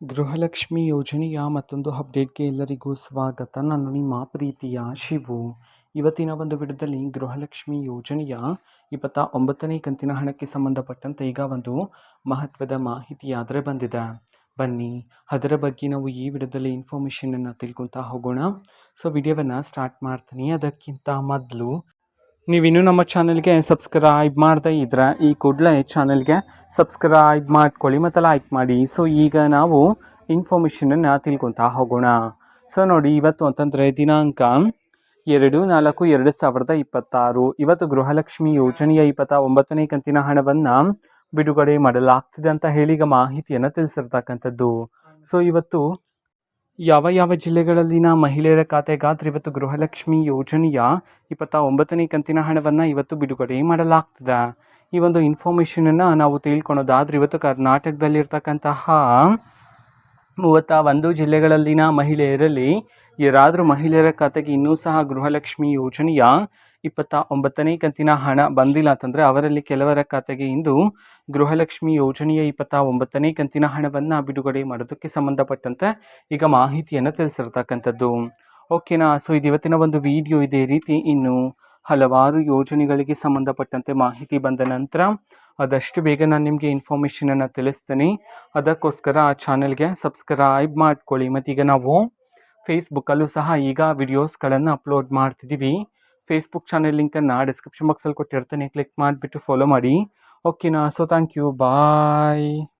ಗೃಹಲಕ್ಷ್ಮಿ ಯೋಜನೆಯ ಮತ್ತೊಂದು ಅಪ್ಡೇಟ್ಗೆ ಎಲ್ಲರಿಗೂ ಸ್ವಾಗತ. ನಾನು ನಿಮ್ಮ ಪ್ರೀತಿಯ ಶಿವು. ಇವತ್ತಿನ ಒಂದು ವಿಡಿಯೋದಲ್ಲಿ ಗೃಹಲಕ್ಷ್ಮಿ ಯೋಜನೆಯ 29ನೇ ಕಂತಿನ ಹಣಕ್ಕೆ ಸಂಬಂಧಪಟ್ಟಂತೆ ಈಗ ಒಂದು ಮಹತ್ವದ ಮಾಹಿತಿಯಾದರೆ ಬಂದಿದೆ. ಬನ್ನಿ ಅದರ ಬಗ್ಗೆ ನಾವು ಈ ವಿಡಿಯೋದಲ್ಲಿ ಇನ್ಫಾರ್ಮೇಷನನ್ನು ತಿಳ್ಕೊತಾ ಹೋಗೋಣ. ಸೊ ವಿಡಿಯೋವನ್ನು ಸ್ಟಾರ್ಟ್ ಮಾಡ್ತೀನಿ. ಅದಕ್ಕಿಂತ ಮೊದಲು ನೀವಿನ್ನೂ ನಮ್ಮ ಚಾನಲ್ಗೆ ಸಬ್ಸ್ಕ್ರೈಬ್ ಮಾಡದೇ ಇದ್ದರೆ ಈ ಕೂಡಲೇ ಚಾನಲ್ಗೆ ಸಬ್ಸ್ಕ್ರೈಬ್ ಮಾಡ್ಕೊಳ್ಳಿ ಮತ್ತು ಲೈಕ್ ಮಾಡಿ. ಸೊ ಈಗ ನಾವು ಇನ್ಫಾರ್ಮೇಷನನ್ನು ತಿಳ್ಕೊತಾ ಹೋಗೋಣ. ಸೊ ನೋಡಿ, ಇವತ್ತು ಅಂತಂದರೆ ದಿನಾಂಕ 2/4/2026. ಇವತ್ತು ಗೃಹಲಕ್ಷ್ಮಿ ಯೋಜನೆಯ 29ನೇ ಕಂತಿನ ಹಣವನ್ನು ಬಿಡುಗಡೆ ಮಾಡಲಾಗ್ತಿದೆ ಅಂತ ಹೇಳಿ ಈಗ ಮಾಹಿತಿಯನ್ನು ತಿಳಿಸಿರ್ತಕ್ಕಂಥದ್ದು. ಸೊ ಇವತ್ತು ಯಾವ ಜಿಲ್ಲೆಗಳಲ್ಲಿನ ಮಹಿಳೆಯರ ಖಾತೆಗಾದ್ರೆ ಇವತ್ತು ಗೃಹಲಕ್ಷ್ಮಿ ಯೋಜನೆಯ 29ನೇ ಕಂತಿನ ಹಣವನ್ನು ಇವತ್ತು ಬಿಡುಗಡೆ ಮಾಡಲಾಗ್ತದೆ. ಈ ಒಂದು ಇನ್ಫಾರ್ಮೇಷನನ್ನು ನಾವು ತಿಳ್ಕೊಳೋದಾದ್ರೆ ಇವತ್ತು ಕರ್ನಾಟಕದಲ್ಲಿರ್ತಕ್ಕಂತಹ 31 ಜಿಲ್ಲೆಗಳಲ್ಲಿನ ಮಹಿಳೆಯರಲ್ಲಿ ಯಾರಾದರೂ ಮಹಿಳೆಯರ ಖಾತೆಗೆ ಇನ್ನೂ ಸಹ ಗೃಹಲಕ್ಷ್ಮಿ ಯೋಜನೆಯ 29ನೇ ಕಂತಿನ ಹಣ ಬಂದಿಲ್ಲ ಅಂತಂದರೆ ಅವರಲ್ಲಿ ಕೆಲವರ ಖಾತೆಗೆ ಇಂದು ಗೃಹಲಕ್ಷ್ಮಿ ಯೋಜನೆಯ 29ನೇ ಕಂತಿನ ಹಣವನ್ನು ಬಿಡುಗಡೆ ಮಾಡೋದಕ್ಕೆ ಸಂಬಂಧಪಟ್ಟಂತೆ ಈಗ ಮಾಹಿತಿಯನ್ನು ತಿಳಿಸಿರ್ತಕ್ಕಂಥದ್ದು. ಓಕೆನಾ. ಸೊ ಇದು ಇವತ್ತಿನ ಒಂದು ವಿಡಿಯೋ. ಇದೇ ರೀತಿ ಇನ್ನು ಹಲವಾರು ಯೋಜನೆಗಳಿಗೆ ಸಂಬಂಧಪಟ್ಟಂತೆ ಮಾಹಿತಿ ಬಂದ ನಂತರ ಆದಷ್ಟು ಬೇಗ ನಾನು ನಿಮಗೆ ಇನ್ಫಾರ್ಮೇಷನನ್ನು ತಿಳಿಸ್ತೀನಿ. ಅದಕ್ಕೋಸ್ಕರ ಆ ಚಾನಲ್ಗೆ ಸಬ್ಸ್ಕ್ರೈಬ್ ಮಾಡ್ಕೊಳ್ಳಿ. ಮತ್ತೀಗ ನಾವು ಫೇಸ್ಬುಕ್ಕಲ್ಲೂ ಸಹ ಈಗ ವಿಡಿಯೋಸ್ಗಳನ್ನು ಅಪ್ಲೋಡ್ ಮಾಡ್ತಿದ್ದೀವಿ. ಫೇಸ್ಬುಕ್ ಚಾನಲ್ ಲಿಂಕನ್ನು ಡಿಸ್ಕ್ರಿಪ್ಷನ್ ಬಾಕ್ಸಲ್ಲಿ ಕೊಟ್ಟಿರ್ತೀನಿ. ಕ್ಲಿಕ್ ಮಾಡಿಬಿಟ್ಟು ಫಾಲೋ ಮಾಡಿ. ಓಕೆನಾ. So thank you. ಬಾಯ್.